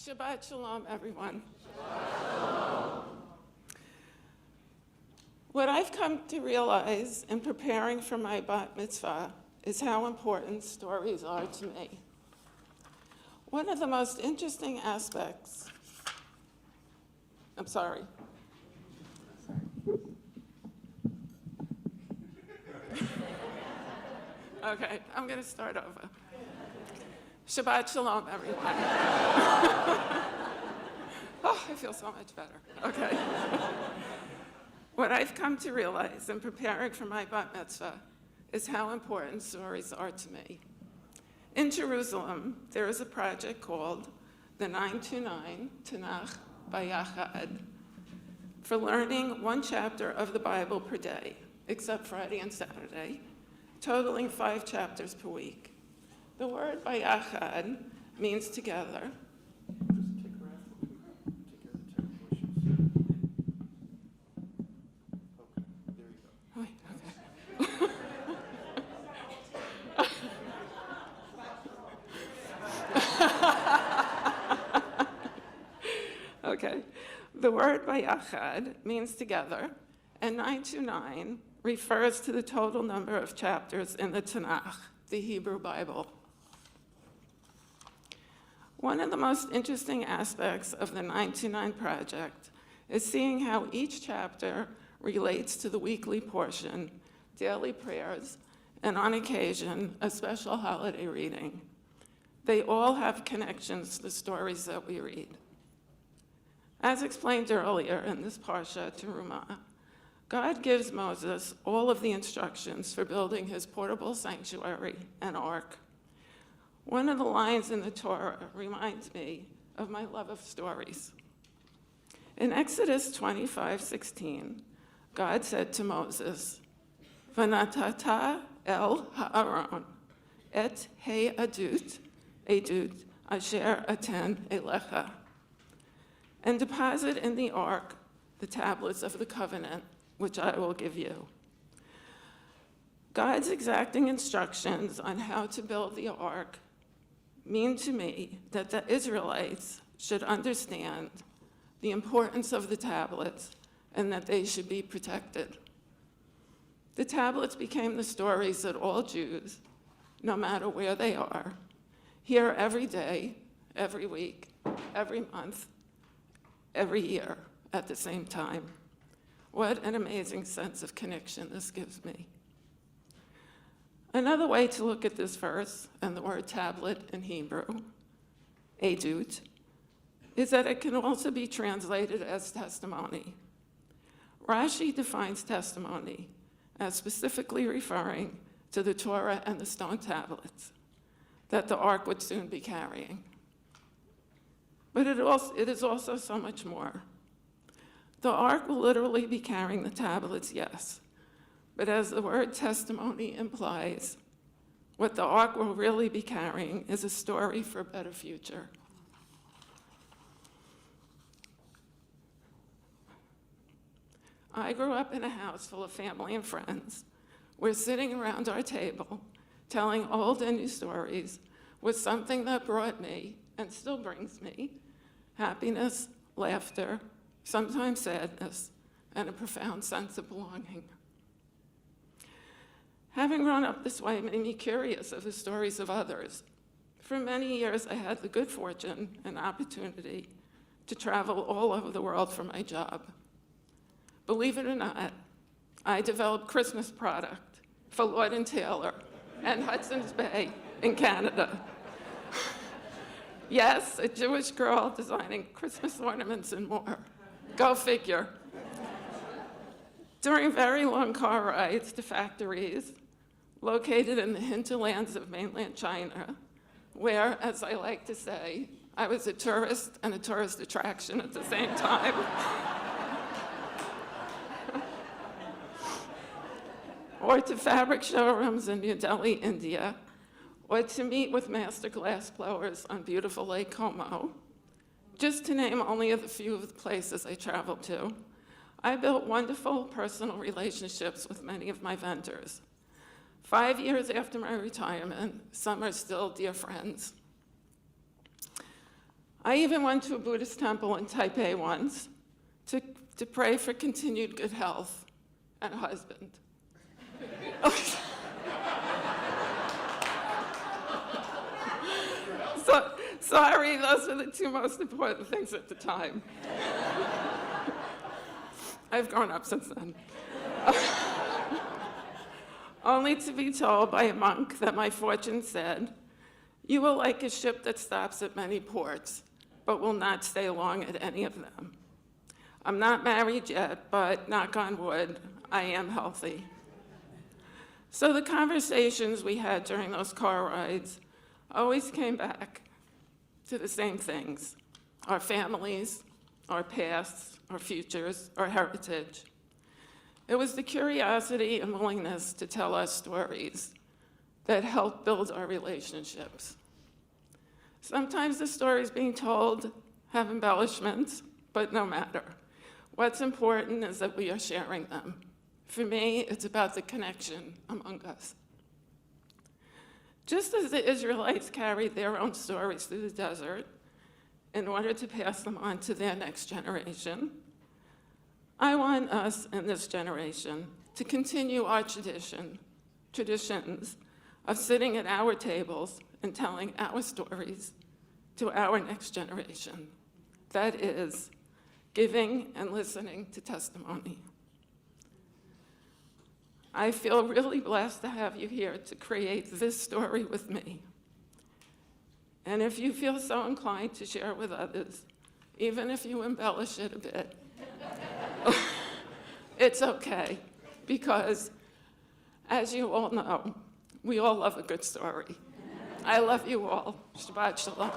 Shabbat Shalom, everyone. What I've come to realize in preparing for my bat mitzvah is how important stories are to me. One of the most interesting aspects, I'm sorry. Okay, I'm going to start over. Shabbat Shalom, everyone. Oh, I feel so much better. Okay. What I've come to realize in preparing for my bat mitzvah is how important stories are to me. In Jerusalem, there is a project called the 929 Tanakh Bayachad for learning one chapter of the Bible per day, except Friday and Saturday, totaling 5 chapters per week. The word Bayachad means together. Okay, the word Bayachad means together, and 929 refers to the total number of chapters in the Tanakh, the Hebrew Bible. One of the most interesting aspects of the 929 project is seeing how each chapter relates to the weekly portion, daily prayers, and on occasion, a special holiday reading. They all have connections to the stories that we read. As explained earlier in this Parshat Terumah, God gives Moses all of the instructions for building his portable sanctuary and ark. One of the lines in the Torah reminds me of my love of stories. In Exodus 25:16, God said to Moses, "V'natata el ha'aron et adut asher aten elecha," and deposit in the ark the tablets of the covenant, which I will give you. God's exacting instructions on how to build the ark mean to me that the Israelites should understand the importance of the tablets and that they should be protected. The tablets became the stories that all Jews, no matter where they are, hear every day, every week, every month, every year at the same time. What an amazing sense of connection this gives me. Another way to look at this verse and the word tablet in Hebrew, adut, is that it can also be translated as testimony. Rashi defines testimony as specifically referring to the Torah and the stone tablets that the ark would soon be carrying. But it is also so much more. The ark will literally be carrying the tablets, yes, but as the word testimony implies, what the ark will really be carrying is a story for a better future. I grew up in a house full of family and friends. We're sitting around our table, telling old and new stories was something that brought me, and still brings me, happiness, laughter, sometimes sadness, and a profound sense of belonging. Having grown up this way made me curious of the stories of others. For many years, I had the good fortune and opportunity to travel all over the world for my job. Believe it or not, I developed Christmas product for Lord & Taylor and Hudson's Bay in Canada. Yes, a Jewish girl designing Christmas ornaments and more. Go figure. During very long car rides to factories located in the hinterlands of mainland China, where, as I like to say, I was a tourist and a tourist attraction at the same time. Or to fabric showrooms in New Delhi, India, or to meet with master glass blowers on beautiful Lake Como, just to name only a few of the places I traveled to. I built wonderful personal relationships with many of my vendors. 5 years after my retirement, some are still dear friends. I even went to a Buddhist temple in Taipei once to pray for continued good health and a husband. So, sorry, those are the two most important things at the time. I've grown up since then. Only to be told by a monk that my fortune said, "You will like a ship that stops at many ports, but will not stay long at any of them." I'm not married yet, but knock on wood, I am healthy. So the conversations we had during those car rides always came back to the same things: our families, our pasts, our futures, our heritage. It was the curiosity and willingness to tell our stories that helped build our relationships. Sometimes the stories being told have embellishments, but no matter. What's important is that we are sharing them. For me, it's about the connection among us. Just as the Israelites carried their own stories through the desert in order to pass them on to their next generation, I want us in this generation to continue our traditions of sitting at our tables and telling our stories to our next generation. That is, giving and listening to testimony. I feel really blessed to have you here to create this story with me. And if you feel so inclined to share with others, even if you embellish it a bit, it's okay, because as you all know, we all love a good story. I love you all. Shabbat shalom.